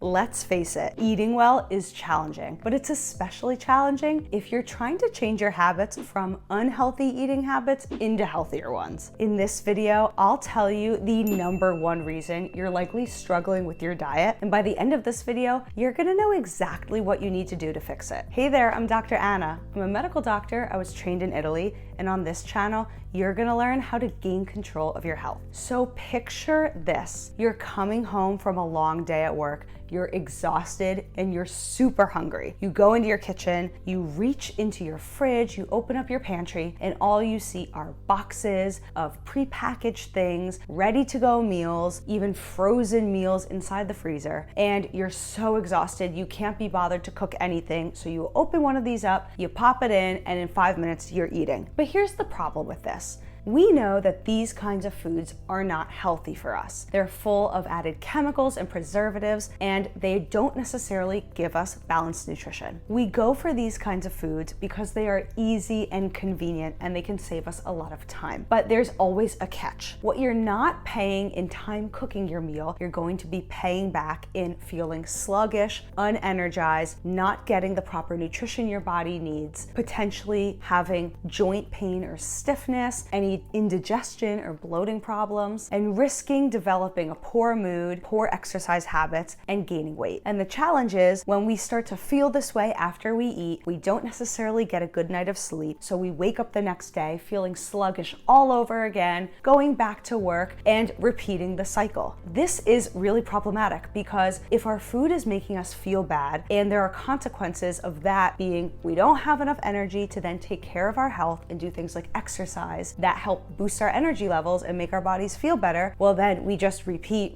Let's face it, eating well is challenging, but it's especially challenging if you're trying to change your habits from unhealthy eating habits into healthier ones. In this video, I'll tell you the #1 reason you're likely struggling with your diet, and by the end of this video, you're gonna know exactly what you need to do to fix it. Hey there, I'm Dr. Anna. I'm a medical doctor. I was trained in Italy, and on this channel, you're gonna learn how to gain control of your health. So picture this. You're coming home from a long day at work, you're exhausted, and you're super hungry. You go into your kitchen, you reach into your fridge, you open up your pantry, and all you see are boxes of prepackaged things, ready-to-go meals, even frozen meals inside the freezer, and you're so exhausted you can't be bothered to cook anything, so you open one of these up, you pop it in, and in 5 minutes you're eating. But here's the problem with this. We know that these kinds of foods are not healthy for us. They're full of added chemicals and preservatives, and they don't necessarily give us balanced nutrition. We go for these kinds of foods because they are easy and convenient, and they can save us a lot of time. But there's always a catch. What you're not paying in time cooking your meal, you're going to be paying back in feeling sluggish, unenergized, not getting the proper nutrition your body needs, potentially having joint pain or stiffness, any indigestion or bloating problems, and risking developing a poor mood, poor exercise habits, and gaining weight. And the challenge is when we start to feel this way after we eat, we don't necessarily get a good night of sleep, so we wake up the next day feeling sluggish all over again, going back to work and repeating the cycle. This is really problematic because if our food is making us feel bad, and there are consequences of that being we don't have enough energy to then take care of our health and do things like exercise that help boost our energy levels and make our bodies feel better, well then we just repeat,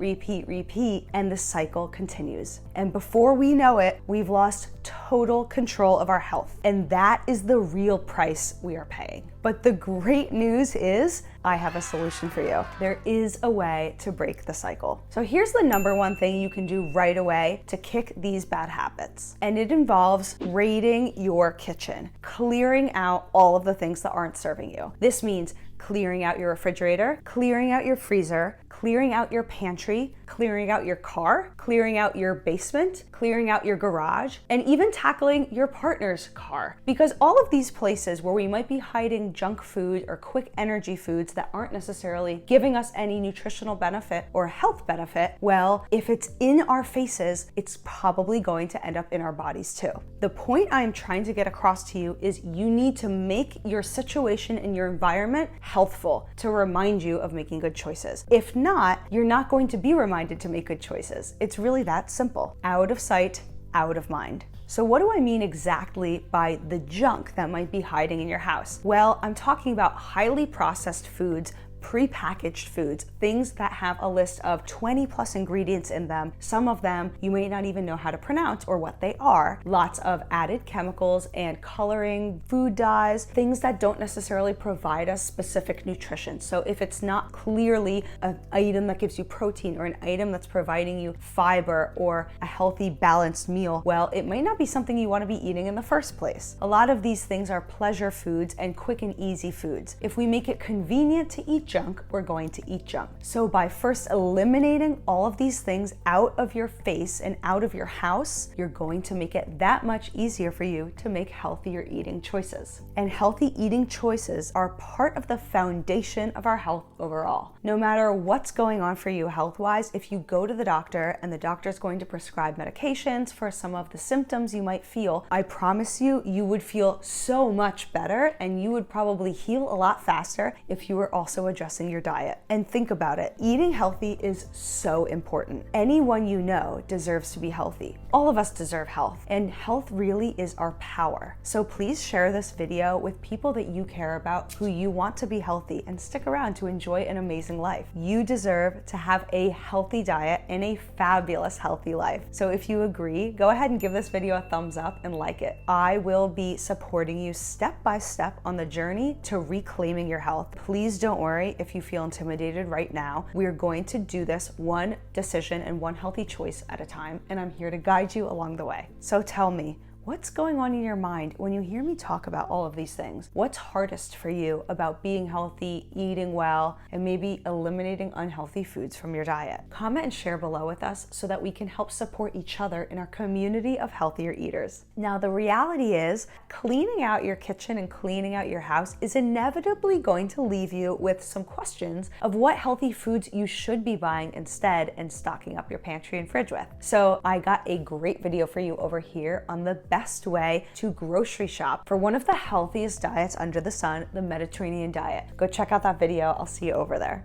and the cycle continues. And before we know it, we've lost total control of our health. And that is the real price we are paying. But the great news is I have a solution for you. There is a way to break the cycle. So here's the #1 thing you can do right away to kick these bad habits. And it involves raiding your kitchen, clearing out all of the things that aren't serving you. This means clearing out your refrigerator, clearing out your freezer, clearing out your pantry, clearing out your car, clearing out your basement, clearing out your garage, and even tackling your partner's car. Because all of these places where we might be hiding junk food or quick energy foods that aren't necessarily giving us any nutritional benefit or health benefit, well, if it's in our faces, it's probably going to end up in our bodies too. The point I'm trying to get across to you is you need to make your situation and your environment healthful to remind you of making good choices. If not, you're not going to be reminded to make good choices. It's really that simple. Out of sight, out of mind. So what do I mean exactly by the junk that might be hiding in your house? Well, I'm talking about highly processed foods, prepackaged foods, things that have a list of 20+ ingredients in them. Some of them you may not even know how to pronounce or what they are. Lots of added chemicals and coloring, food dyes, things that don't necessarily provide us specific nutrition. So if it's not clearly an item that gives you protein or an item that's providing you fiber or a healthy, balanced meal, well, it might not be something you want to be eating in the first place. A lot of these things are pleasure foods and quick and easy foods. If we make it convenient to eat junk, we're going to eat junk. So by first eliminating all of these things out of your face and out of your house, you're going to make it that much easier for you to make healthier eating choices. And healthy eating choices are part of the foundation of our health overall. No matter what's going on for you health-wise, if you go to the doctor and the doctor is going to prescribe medications for some of the symptoms you might feel, I promise you, you would feel so much better and you would probably heal a lot faster if you were also adjusting your diet. And think about it, eating healthy is so important. Anyone you know deserves to be healthy. All of us deserve health, and health really is our power. So please share this video with people that you care about, who you want to be healthy, and stick around to enjoy an amazing life. You deserve to have a healthy diet and a fabulous healthy life. So if you agree, go ahead and give this video a thumbs up and like it. I will be supporting you step by step on the journey to reclaiming your health. Please don't worry if you feel intimidated right now. We're going to do this one decision and one healthy choice at a time, and I'm here to guide you along the way. So tell me, What's going on in your mind when you hear me talk about all of these things? What's hardest for you about being healthy, eating well, and maybe eliminating unhealthy foods from your diet? Comment and share below with us so that we can help support each other in our community of healthier eaters. Now, the reality is, cleaning out your kitchen and cleaning out your house is inevitably going to leave you with some questions of what healthy foods you should be buying instead and stocking up your pantry and fridge with. So I got a great video for you over here on the best way to grocery shop for one of the healthiest diets under the sun, the Mediterranean diet. Go check out that video. I'll see you over there.